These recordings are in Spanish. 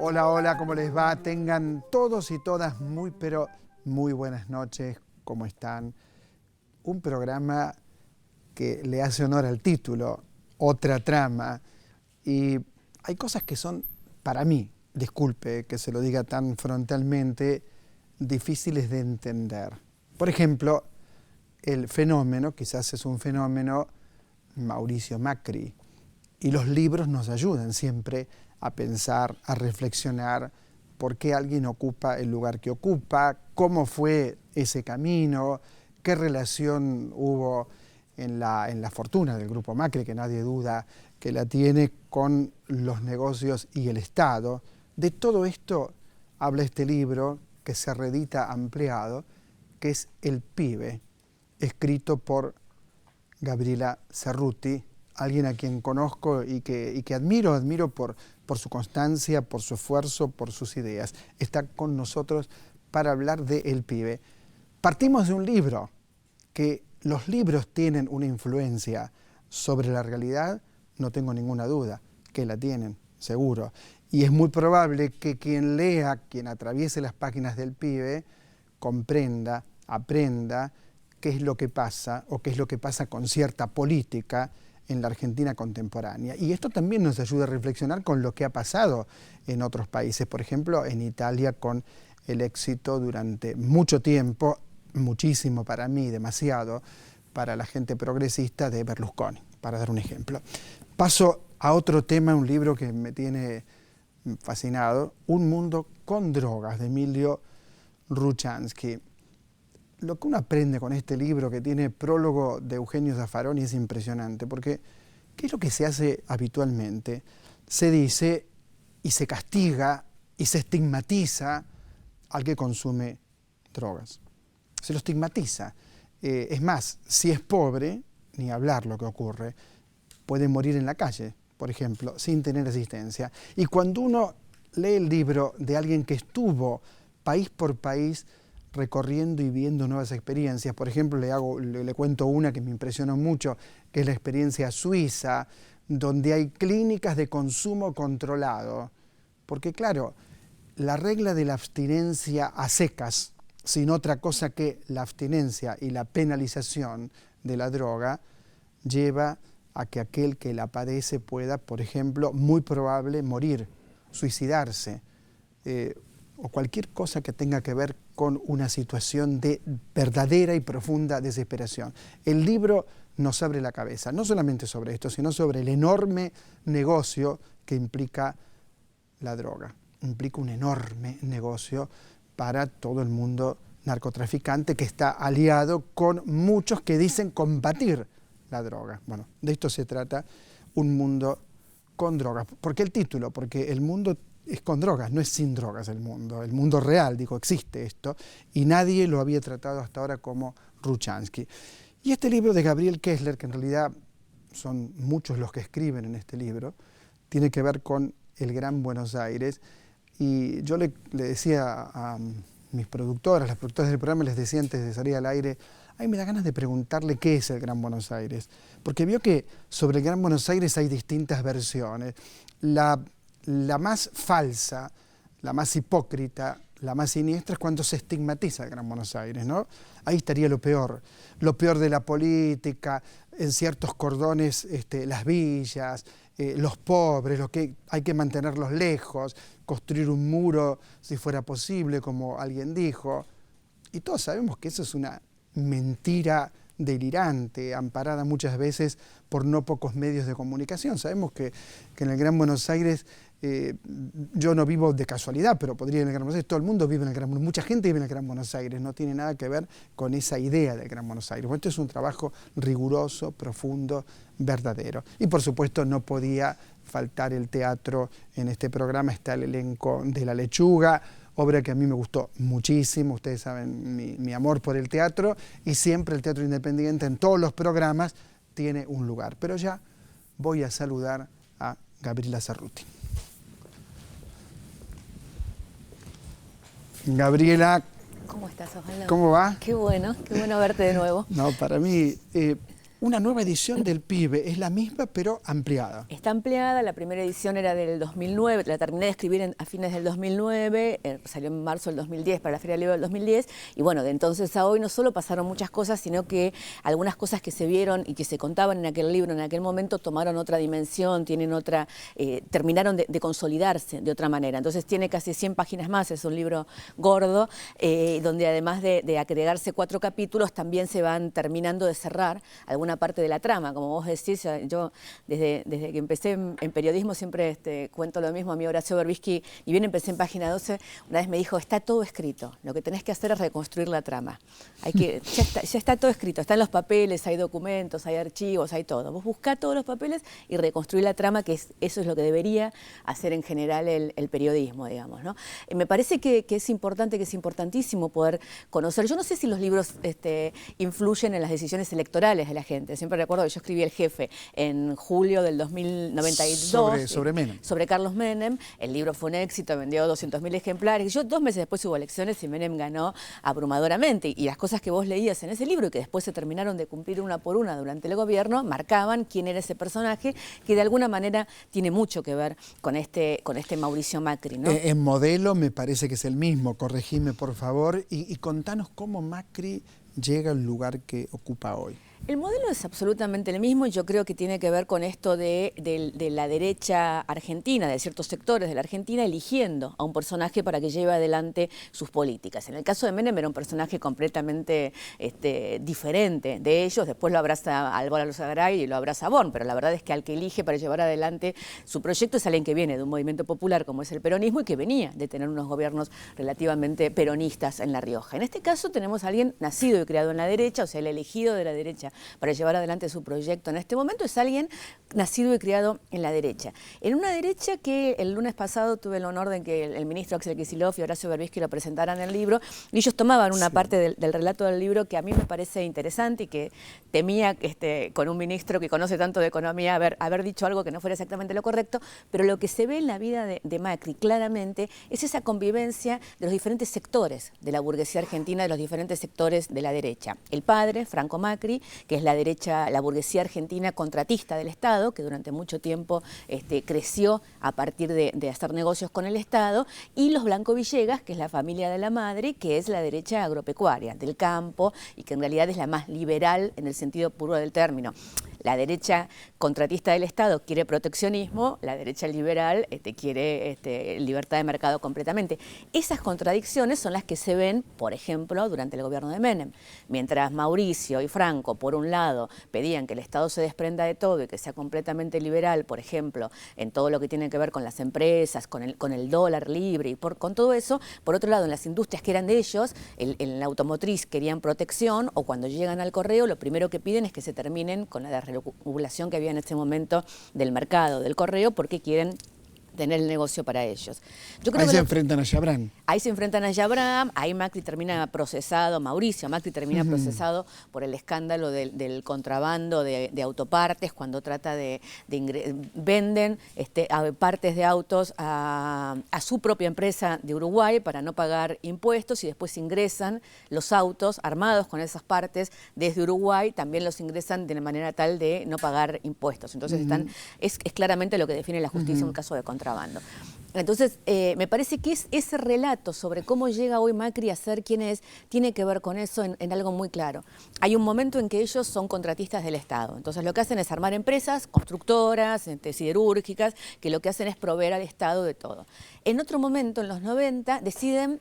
Hola, hola, ¿cómo les va? Tengan todos y todas pero muy buenas noches. ¿Cómo están? Un programa que le hace honor al título, Otra Trama. Y hay cosas que son, para mí, disculpe que se lo diga tan frontalmente, difíciles de entender. Por ejemplo, el fenómeno, quizás es un fenómeno, Mauricio Macri. Y los libros nos ayudan siempre a pensar, a reflexionar por qué alguien ocupa el lugar que ocupa, cómo fue ese camino, qué relación hubo en la fortuna del Grupo Macri, que nadie duda que la tiene, con los negocios y el Estado. De todo esto habla este libro que se reedita ampliado, que es El Pibe, escrito por Gabriela Cerruti, alguien a quien conozco y que admiro por su constancia, por su esfuerzo, por sus ideas. Está con nosotros para hablar de El Pibe. Partimos de un libro, que los libros tienen una influencia sobre la realidad, no tengo ninguna duda, que la tienen, seguro. Y es muy probable que quien lea, quien atraviese las páginas del Pibe, comprenda, aprenda qué es lo que pasa o qué es lo que pasa con cierta política en la Argentina contemporánea. Y esto también nos ayuda a reflexionar con lo que ha pasado en otros países, por ejemplo, en Italia, con el éxito durante mucho tiempo, muchísimo para mí, demasiado, para la gente progresista, de Berlusconi, para dar un ejemplo. Paso a otro tema, un libro que me tiene fascinado, Un mundo con drogas, de Emilio Ruchansky. Lo que uno aprende con este libro, que tiene prólogo de Eugenio Zaffaroni, es impresionante, porque ¿qué es lo que se hace habitualmente? Se dice y se castiga y se estigmatiza al que consume drogas. Se lo estigmatiza. Es más, si es pobre, ni hablar lo que ocurre, puede morir en la calle, por ejemplo, sin tener asistencia. Y cuando uno lee el libro de alguien que estuvo país por país recorriendo y viendo nuevas experiencias, por ejemplo, le cuento una que me impresionó mucho, que es la experiencia suiza, donde hay clínicas de consumo controlado. Porque claro, la regla de la abstinencia a secas, sin otra cosa que la abstinencia y la penalización de la droga, lleva a que aquel que la padece pueda, por ejemplo, muy probable morir, suicidarse, o cualquier cosa que tenga que ver con una situación de verdadera y profunda desesperación. El libro nos abre la cabeza, no solamente sobre esto, sino sobre el enorme negocio que implica la droga. Implica un enorme negocio para todo el mundo narcotraficante, que está aliado con muchos que dicen combatir la droga. Bueno, de esto se trata, Un mundo con drogas. ¿Por qué el título? Porque el mundo es con drogas, no es sin drogas el mundo real, digo, existe esto, y nadie lo había tratado hasta ahora como Ruchansky. Y este libro de Gabriel Kessler, que en realidad son muchos los que escriben en este libro, tiene que ver con el Gran Buenos Aires, y yo le decía a mis productoras, las productoras del programa, les decía antes de salir al aire, ay, me da ganas de preguntarle qué es el Gran Buenos Aires, porque vio que sobre el Gran Buenos Aires hay distintas versiones. La más falsa, la más hipócrita, la más siniestra es cuando se estigmatiza el Gran Buenos Aires, ¿no? Ahí estaría lo peor de la política, en ciertos cordones, las villas, los pobres, los que hay que mantenerlos lejos, construir un muro si fuera posible, como alguien dijo. Y todos sabemos que eso es una mentira delirante, amparada muchas veces por no pocos medios de comunicación. Sabemos que en el Gran Buenos Aires, yo no vivo de casualidad, pero podría ir en el Gran Buenos Aires, todo el mundo vive en el Gran Buenos Aires, mucha gente vive en el Gran Buenos Aires, no tiene nada que ver con esa idea del Gran Buenos Aires. Bueno, esto es un trabajo riguroso, profundo, verdadero. Y por supuesto no podía faltar el teatro en este programa. Está el elenco de La Lechuga, obra que a mí me gustó muchísimo, ustedes saben mi amor por el teatro, y siempre el teatro independiente en todos los programas tiene un lugar. Pero ya voy a saludar a Gabriela Cerruti. Gabriela, ¿Cómo estás, Osvaldo? ¿cómo va? Qué bueno verte de nuevo. No, para mí, Una nueva edición del Pibe, es la misma pero ampliada. Está ampliada, la primera edición era del 2009, la terminé de escribir a fines del 2009, salió en marzo del 2010 para la Feria del Libro del 2010, y bueno, de entonces a hoy no solo pasaron muchas cosas, sino que algunas cosas que se vieron y que se contaban en aquel libro, en aquel momento, tomaron otra dimensión, tienen otra, terminaron de consolidarse de otra manera. Entonces tiene casi 100 páginas más, es un libro gordo, donde además de agregarse 4 capítulos, también se van terminando de cerrar alguna parte de la trama. Como vos decís, yo desde que empecé en periodismo siempre cuento lo mismo. A mí Horacio Berbisky, y bien empecé en Página 12, una vez me dijo, está todo escrito, lo que tenés que hacer es reconstruir la trama. Ya está todo escrito, están los papeles, hay documentos, hay archivos, hay todo. Vos buscá todos los papeles y reconstruir la trama, que eso es lo que debería hacer en general el periodismo, digamos, ¿no? Me parece que es importante, que es importantísimo poder conocer. Yo no sé si los libros influyen en las decisiones electorales de la gente. Siempre recuerdo que yo escribí El Jefe en julio del 2092. Sobre Menem. Sobre Carlos Menem. El libro fue un éxito, vendió 200.000 ejemplares. Y yo 2 meses después hubo elecciones y Menem ganó abrumadoramente. Y las cosas que vos leías en ese libro y que después se terminaron de cumplir una por una durante el gobierno, marcaban quién era ese personaje, que de alguna manera tiene mucho que ver con este Mauricio Macri, ¿no? En modelo me parece que es el mismo, corregime por favor, y contanos cómo Macri llega al lugar que ocupa hoy. El modelo es absolutamente el mismo y yo creo que tiene que ver con esto de la derecha argentina, de ciertos sectores de la Argentina, eligiendo a un personaje para que lleve adelante sus políticas. En el caso de Menem era un personaje completamente diferente de ellos, después lo abraza Alvar Aloizagaray y lo abraza Born, pero la verdad es que al que elige para llevar adelante su proyecto es alguien que viene de un movimiento popular como es el peronismo y que venía de tener unos gobiernos relativamente peronistas en La Rioja. En este caso tenemos a alguien nacido y criado en la derecha, o sea, el elegido de la derecha para llevar adelante su proyecto en este momento es alguien nacido y criado en la derecha. En una derecha que el lunes pasado tuve el honor de que el ministro Axel Kicillof y Horacio Berbisky lo presentaran el libro, y ellos tomaban una parte del relato del libro que a mí me parece interesante y que temía con un ministro que conoce tanto de economía haber dicho algo que no fuera exactamente lo correcto, pero lo que se ve en la vida de Macri claramente es esa convivencia de los diferentes sectores de la burguesía argentina, de los diferentes sectores de la derecha. El padre, Franco Macri, que es la derecha, la burguesía argentina contratista del Estado, que durante mucho tiempo creció a partir de hacer negocios con el Estado, y los Blanco Villegas, que es la familia de la madre, que es la derecha agropecuaria, del campo, y que en realidad es la más liberal en el sentido puro del término. La derecha contratista del Estado quiere proteccionismo, la derecha liberal quiere libertad de mercado completamente. Esas contradicciones son las que se ven, por ejemplo, durante el gobierno de Menem. Mientras Mauricio y Franco, por un lado, pedían que el Estado se desprenda de todo y que sea completamente liberal, por ejemplo, en todo lo que tiene que ver con las empresas, con el dólar libre y con todo eso, por otro lado, en las industrias que eran de ellos, en la automotriz querían protección, o cuando llegan al correo, lo primero que piden es que se terminen con la desregulación que había en este momento del mercado del correo, porque quieren tener el negocio para ellos. Yo creo ahí que se enfrentan a Chabrán. Ahí se enfrentan a Chabrán, ahí Macri termina procesado, Mauricio Macri termina procesado por el escándalo del contrabando de autopartes, cuando trata venden partes de autos a su propia empresa de Uruguay para no pagar impuestos, y después ingresan los autos armados con esas partes desde Uruguay, también los ingresan de manera tal de no pagar impuestos. Entonces es claramente lo que define la justicia en un caso de contrabando. Entonces, me parece que ese relato sobre cómo llega hoy Macri a ser quien es, tiene que ver con eso en algo muy claro. Hay un momento en que ellos son contratistas del Estado. Entonces, lo que hacen es armar empresas, constructoras, siderúrgicas, que lo que hacen es proveer al Estado de todo. En otro momento, en los 90, deciden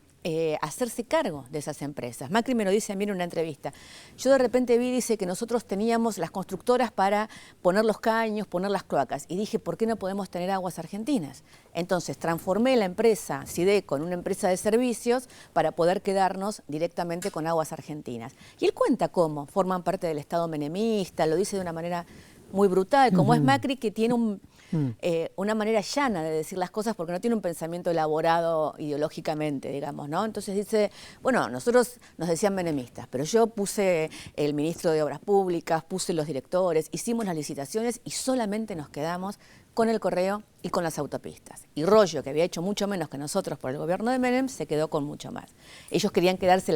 hacerse cargo de esas empresas. Macri me lo dice a mí en una entrevista. Yo de repente dice que nosotros teníamos las constructoras para poner los caños, poner las cloacas, y dije, ¿por qué no podemos tener aguas argentinas? Entonces transformé la empresa Sideco en una empresa de servicios para poder quedarnos directamente con aguas argentinas. Y él cuenta cómo forman parte del Estado menemista, lo dice de una manera muy brutal, como es Macri, que tiene una manera llana de decir las cosas, porque no tiene un pensamiento elaborado ideológicamente, digamos, ¿no? Entonces dice, bueno, nosotros nos decían menemistas, pero yo puse el ministro de Obras Públicas, puse los directores, hicimos las licitaciones y solamente nos quedamos con el correo y con las autopistas. Y Rollo, que había hecho mucho menos que nosotros por el gobierno de Menem, se quedó con mucho más. Ellos querían quedarse,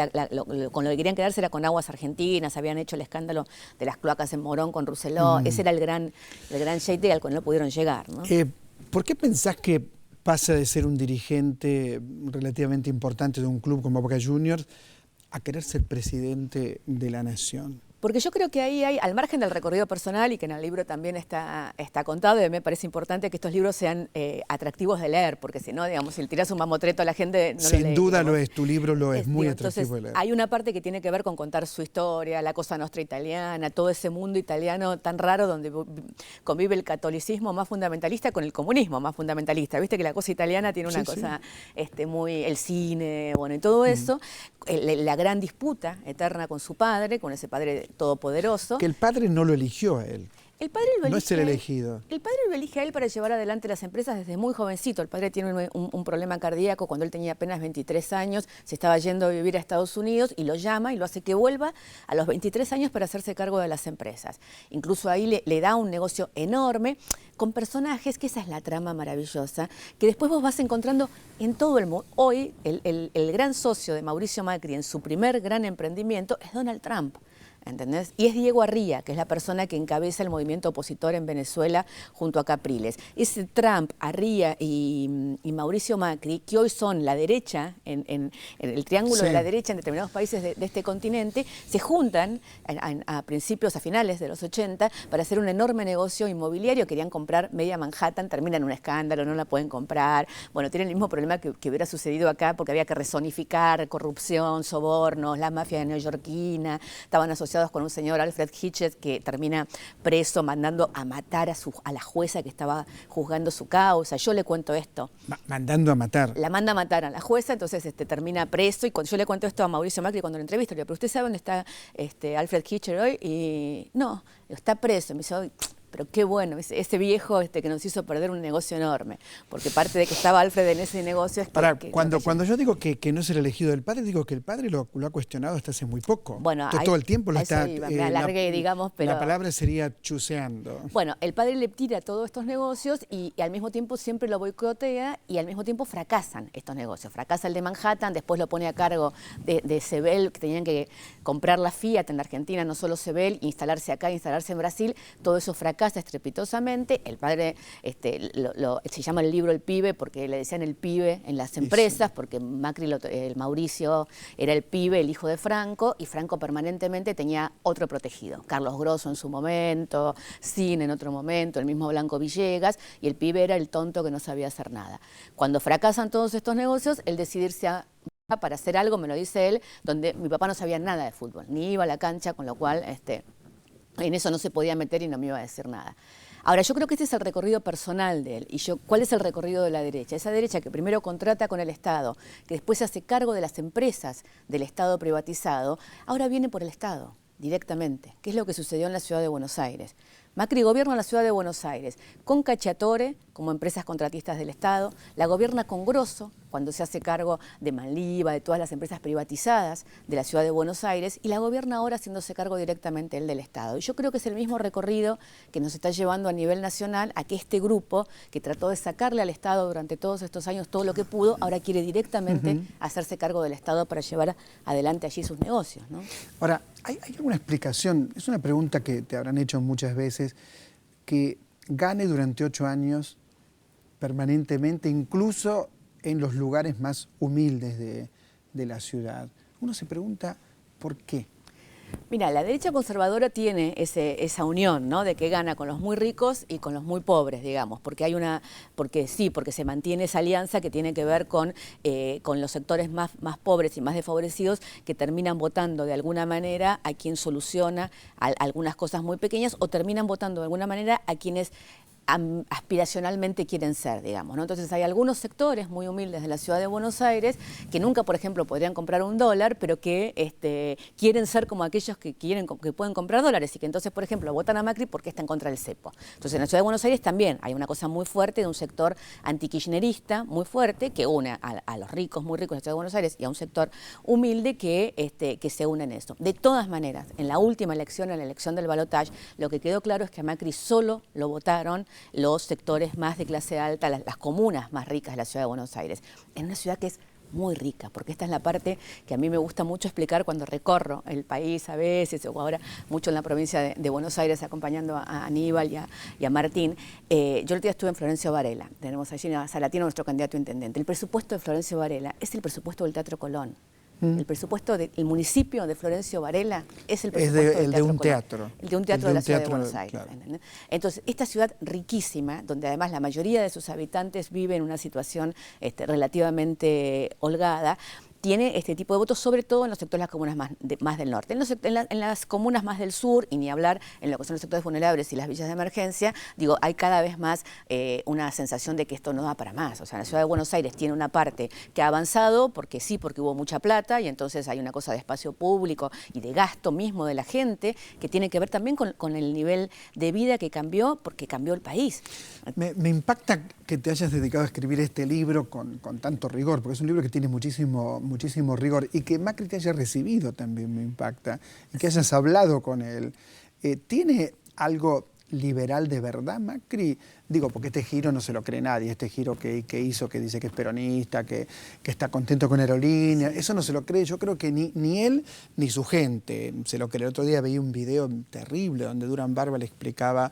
con lo que querían quedarse era con Aguas Argentinas, habían hecho el escándalo de las cloacas en Morón con Rousselot, ese era el gran shade al cual no pudieron llegar, ¿no? ¿Por qué pensás que pasa de ser un dirigente relativamente importante de un club como Boca Juniors a querer ser presidente de la nación? Porque yo creo que ahí hay, al margen del recorrido personal, y que en el libro también está contado, y me parece importante que estos libros sean atractivos de leer, porque si no, digamos, si le tiras un mamotreto a la gente, no lo lee. Sin duda lo es, tu libro lo es muy atractivo entonces, de leer. Hay una parte que tiene que ver con contar su historia, la Cosa Nostra italiana, todo ese mundo italiano tan raro donde convive el catolicismo más fundamentalista con el comunismo más fundamentalista. Viste que la cosa italiana tiene una cosa muy, el cine, bueno, y todo eso, la gran disputa eterna con su padre, con ese padre todopoderoso. Que el padre no lo eligió a él. El padre lo elige, no es el elegido. El padre lo elige a él para llevar adelante las empresas desde muy jovencito. El padre tiene un problema cardíaco cuando él tenía apenas 23 años, se estaba yendo a vivir a Estados Unidos y lo llama y lo hace que vuelva a los 23 años para hacerse cargo de las empresas. Incluso ahí le da un negocio enorme con personajes, que esa es la trama maravillosa, que después vos vas encontrando en todo el mundo. Hoy el gran socio de Mauricio Macri en su primer gran emprendimiento es Donald Trump. ¿Entendés? Y es Diego Arría, que es la persona que encabeza el movimiento opositor en Venezuela junto a Capriles. Ese Trump, Arría y Mauricio Macri, que hoy son la derecha, en el triángulo de la derecha en determinados países de este continente, se juntan a finales de los 80 para hacer un enorme negocio inmobiliario. Querían comprar media Manhattan, termina en un escándalo, no la pueden comprar. Bueno, tienen el mismo problema que hubiera sucedido acá, porque había que rezonificar, corrupción, sobornos, la mafia neoyorquina, estaban asociados con un señor Alfred Hitchens que termina preso mandando a matar a la jueza que estaba juzgando su causa. Yo le cuento esto. Mandando a matar. La manda a matar a la jueza, entonces termina preso, y cuando yo le cuento esto a Mauricio Macri cuando lo entrevisto, le digo, ¿pero usted sabe dónde está Alfred Hitchens hoy? Y no, está preso. Me dice, pero qué bueno, ese viejo que nos hizo perder un negocio enorme, porque parte de que estaba Alfred en ese negocio es que cuando yo digo que no es el elegido del padre, digo que el padre lo ha cuestionado hasta hace muy poco. Bueno, todo el tiempo lo está... me alargué, digamos, pero... La palabra sería chuseando. Bueno, el padre le tira todos estos negocios y al mismo tiempo siempre lo boicotea, y al mismo tiempo fracasan estos negocios. Fracasa el de Manhattan, después lo pone a cargo de Sebel, que tenían que comprar la Fiat en la Argentina, no solo Sebel, instalarse acá, instalarse en Brasil, todo eso fracasa estrepitosamente. El padre se llama el libro El Pibe porque le decían el pibe en las empresas, porque Macri, el Mauricio era el pibe, el hijo de Franco, y Franco permanentemente tenía otro protegido. Carlos Grosso en su momento, Sin en otro momento, el mismo Blanco Villegas, y el pibe era el tonto que no sabía hacer nada. Cuando fracasan todos estos negocios, él decide irse para hacer algo, me lo dice él, donde mi papá no sabía nada de fútbol, ni iba a la cancha, con lo cual en eso no se podía meter y no me iba a decir nada. Ahora, yo creo que este es el recorrido personal de él. ¿Cuál es el recorrido de la derecha? Esa derecha que primero contrata con el Estado, que después se hace cargo de las empresas del Estado privatizado, ahora viene por el Estado, directamente. ¿Qué es lo que sucedió en la ciudad de Buenos Aires? Macri gobierna la ciudad de Buenos Aires con Cacciatore como empresas contratistas del Estado, la gobierna con Grosso cuando se hace cargo de Manliva, de todas las empresas privatizadas de la ciudad de Buenos Aires, y la gobierna ahora haciéndose cargo directamente él del Estado. Y yo creo que es el mismo recorrido que nos está llevando a nivel nacional a que este grupo, que trató de sacarle al Estado durante todos estos años todo lo que pudo, ahora quiere directamente hacerse cargo del Estado para llevar adelante allí sus negocios, ¿no? Ahora, ¿hay alguna explicación? Es una pregunta que te habrán hecho muchas veces, que gane durante 8 años permanentemente, incluso en los lugares más humildes de la ciudad. Uno se pregunta, ¿por qué? Mira, la derecha conservadora tiene esa unión, ¿no?, de que gana con los muy ricos y con los muy pobres, digamos, porque porque se mantiene esa alianza que tiene que ver con los sectores más pobres y más desfavorecidos, que terminan votando de alguna manera a quien soluciona algunas cosas muy pequeñas, o terminan votando de alguna manera a quienes aspiracionalmente quieren ser, digamos, ¿no? Entonces hay algunos sectores muy humildes de la ciudad de Buenos Aires que nunca, por ejemplo, podrían comprar $1, pero que quieren ser como aquellos que pueden comprar dólares, y que entonces, por ejemplo, votan a Macri porque está en contra del cepo. Entonces en la ciudad de Buenos Aires también hay una cosa muy fuerte de un sector antikirchnerista muy fuerte que une a los ricos, muy ricos de la ciudad de Buenos Aires, y a un sector humilde que se une en eso. De todas maneras, en la última elección, en la elección del balotaje, lo que quedó claro es que a Macri solo lo votaron los sectores más de clase alta, las comunas más ricas de la ciudad de Buenos Aires, en una ciudad que es muy rica, porque esta es la parte que a mí me gusta mucho explicar cuando recorro el país a veces, o ahora mucho en la provincia de Buenos Aires acompañando a Aníbal y a Martín. Yo el otro día estuve en Florencio Varela, tenemos allí a Salatino, nuestro candidato a intendente. El presupuesto de Florencio Varela es el presupuesto del Teatro Colón. El presupuesto del municipio de Florencio Varela es el presupuesto del de un Colón. teatro. El de un teatro de la ciudad de Buenos Aires. Claro. Entonces, esta ciudad riquísima, donde además la mayoría de sus habitantes vive en una situación relativamente holgada, tiene este tipo de votos, sobre todo en los sectores de las comunas más del norte. En las comunas más del sur, y ni hablar en lo que son los sectores vulnerables y las villas de emergencia, digo, hay cada vez más una sensación de que esto no da para más. O sea, la ciudad de Buenos Aires tiene una parte que ha avanzado, porque hubo mucha plata, y entonces hay una cosa de espacio público y de gasto mismo de la gente, que tiene que ver también con el nivel de vida que cambió, porque cambió el país. Me impacta que te hayas dedicado a escribir este libro con tanto rigor, porque es un libro que tiene muchísimo rigor, y que Macri te haya recibido también me impacta, y que hayas hablado con él. ¿Tiene algo liberal de verdad Macri? Digo, porque este giro no se lo cree nadie, este giro que hizo, que dice que es peronista, que está contento con Aerolínea, eso no se lo cree. Yo creo que ni él ni su gente se lo cree. El otro día veía un video terrible donde Durán Barba le explicaba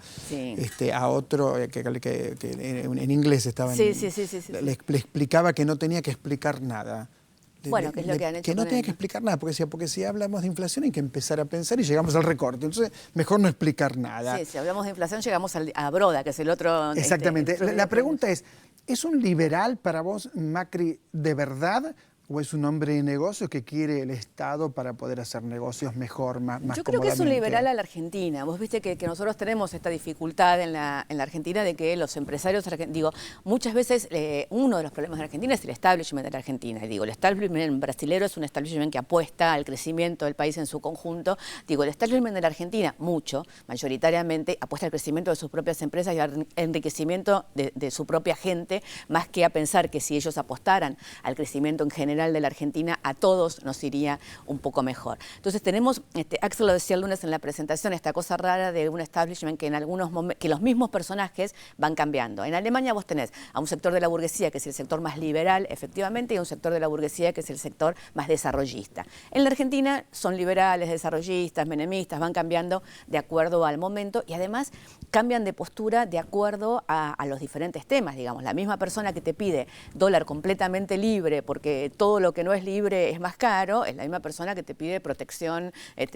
a otro, que en inglés estaba, le explicaba que no tenía que explicar nada. Bueno, que es lo que han hecho. Que no tenía que explicar nada, porque si hablamos de inflación hay que empezar a pensar y llegamos al recorte. Entonces, mejor no explicar nada. Sí, si hablamos de inflación llegamos a Broda, que es el otro... Exactamente. La pregunta ¿es un liberal para vos Macri de verdad? ¿O es un hombre de negocios que quiere el Estado para poder hacer negocios mejor, más Yo creo que es un liberal a la Argentina. Vos viste que nosotros tenemos esta dificultad en la Argentina de que los empresarios, muchas veces uno de los problemas de la Argentina es el establishment de la Argentina. Y digo, el establishment brasilero es un establishment que apuesta al crecimiento del país en su conjunto. Digo, el establishment de la Argentina, mayoritariamente, apuesta al crecimiento de sus propias empresas y al enriquecimiento de su propia gente, más que a pensar que si ellos apostaran al crecimiento en general de la Argentina, a todos nos iría un poco mejor. Entonces tenemos, Axel lo decía el lunes en la presentación, esta cosa rara de un establishment que en algunos momentos, que los mismos personajes van cambiando. En Alemania vos tenés a un sector de la burguesía que es el sector más liberal, efectivamente, y a un sector de la burguesía que es el sector más desarrollista. En la Argentina son liberales, desarrollistas, menemistas, van cambiando de acuerdo al momento y además cambian de postura de acuerdo a los diferentes temas, digamos. La misma persona que te pide dólar completamente libre porque todo lo que no es libre es más caro, es la misma persona que te pide protección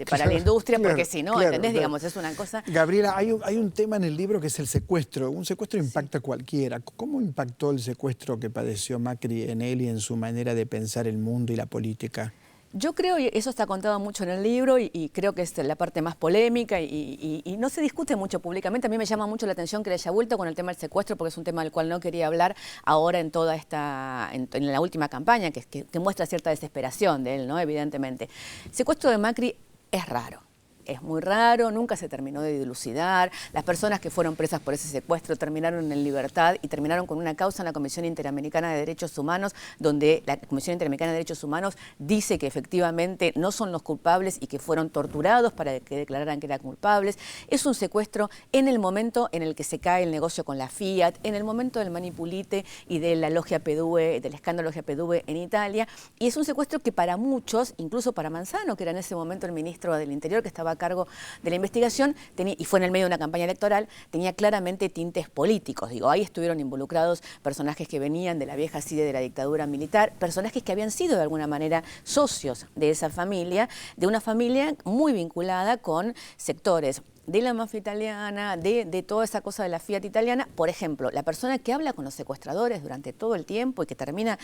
para la industria, porque si no, ¿entendés? Digamos, es una cosa... Gabriela, hay un tema en el libro que es el secuestro. Un secuestro impacta a cualquiera. ¿Cómo impactó el secuestro que padeció Macri en él y en su manera de pensar el mundo y la política? Yo creo, y eso está contado mucho en el libro, y creo que es la parte más polémica y no se discute mucho públicamente. A mí me llama mucho la atención que le haya vuelto con el tema del secuestro, porque es un tema del cual no quería hablar ahora en toda en la última campaña, que muestra cierta desesperación de él, ¿no? Evidentemente. El secuestro de Macri es raro. Es muy raro, nunca se terminó de dilucidar. Las personas que fueron presas por ese secuestro terminaron en libertad y terminaron con una causa en la Comisión Interamericana de Derechos Humanos, donde la Comisión Interamericana de Derechos Humanos dice que efectivamente no son los culpables y que fueron torturados para que declararan que eran culpables. Es un secuestro en el momento en el que se cae el negocio con la Fiat, en el momento del Manipulite y de la Logia P2, del escándalo Logia P2 en Italia, y es un secuestro que para muchos, incluso para Manzano, que era en ese momento el ministro del Interior que estaba a cargo de la investigación, y fue en el medio de una campaña electoral, tenía claramente tintes políticos. Digo, ahí estuvieron involucrados personajes que venían de la vieja CIDE de la dictadura militar, personajes que habían sido de alguna manera socios de esa familia, de una familia muy vinculada con sectores de la mafia italiana, de toda esa cosa de la Fiat italiana. Por ejemplo, la persona que habla con los secuestradores durante todo el tiempo y que termina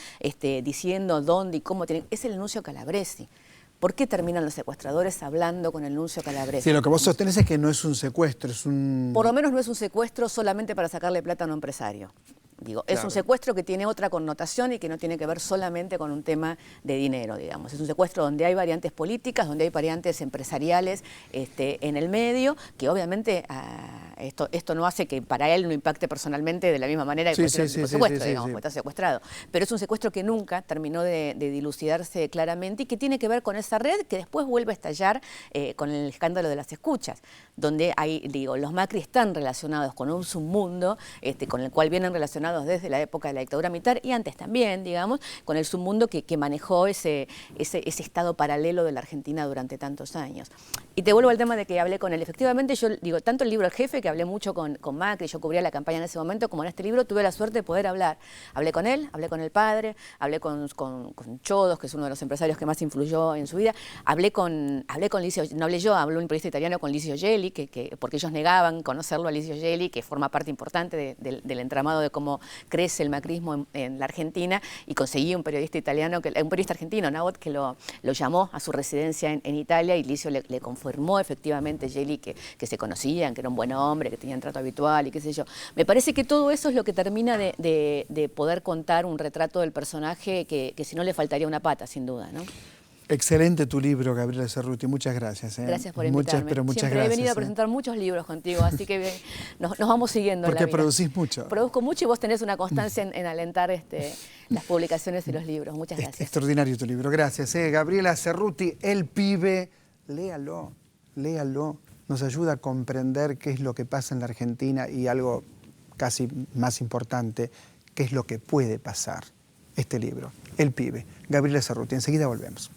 diciendo dónde y cómo tiene, es el Nuncio Calabresi. ¿Por qué terminan los secuestradores hablando con el Nuncio Calabresi? Sí, lo que vos sostenés es que no es un secuestro, es un... Por lo menos no es un secuestro solamente para sacarle plata a un empresario. Digo, Claro. es un secuestro que tiene otra connotación y que no tiene que ver solamente con un tema de dinero, digamos. Es un secuestro donde hay variantes políticas, donde hay variantes empresariales en el medio, que obviamente esto no hace que para él no impacte personalmente de la misma manera que cualquier otro tipo de secuestro, digamos, porque está secuestrado. Pero es un secuestro que nunca terminó de dilucidarse claramente y que tiene que ver con esa red que después vuelve a estallar con el escándalo de las escuchas, donde hay, digo, los Macri están relacionados con un submundo con el cual vienen relacionados desde la época de la dictadura militar y antes también, digamos, con el submundo que manejó ese estado paralelo de la Argentina durante tantos años. Y te vuelvo al tema de que hablé con él. Efectivamente, yo digo, tanto el libro El Jefe, que hablé mucho con Macri, yo cubría la campaña en ese momento, como en este libro, tuve la suerte de poder hablar. Hablé con él, hablé con el padre, hablé con Chodos, que es uno de los empresarios que más influyó en su vida, hablé con Licio, no hablé yo, habló un periodista italiano con Licio Gelli, porque ellos negaban conocerlo a Licio Gelli, que forma parte importante del entramado de cómo crece el macrismo en la Argentina, y conseguí un periodista italiano, un periodista argentino, Nabot, que lo llamó a su residencia en Italia, y Licio le confirmó efectivamente Gelli que se conocían, que era un buen hombre, que tenían trato habitual y qué sé yo. Me parece que todo eso es lo que termina de poder contar un retrato del personaje que si no le faltaría una pata, sin duda, ¿no? Excelente tu libro, Gabriela Cerruti. Muchas gracias. Gracias por invitarme. Pero muchas Siempre gracias. He venido a presentar muchos libros contigo, así que nos vamos siguiendo. Porque en la vida. producís mucho. Produzco mucho y vos tenés una constancia en alentar las publicaciones y los libros. Muchas gracias. Extraordinario tu libro. Gracias. Gabriela Cerruti, El Pibe. Léalo, léalo. Nos ayuda a comprender qué es lo que pasa en la Argentina y algo casi más importante, qué es lo que puede pasar. Este libro, El Pibe. Gabriela Cerruti. Enseguida volvemos.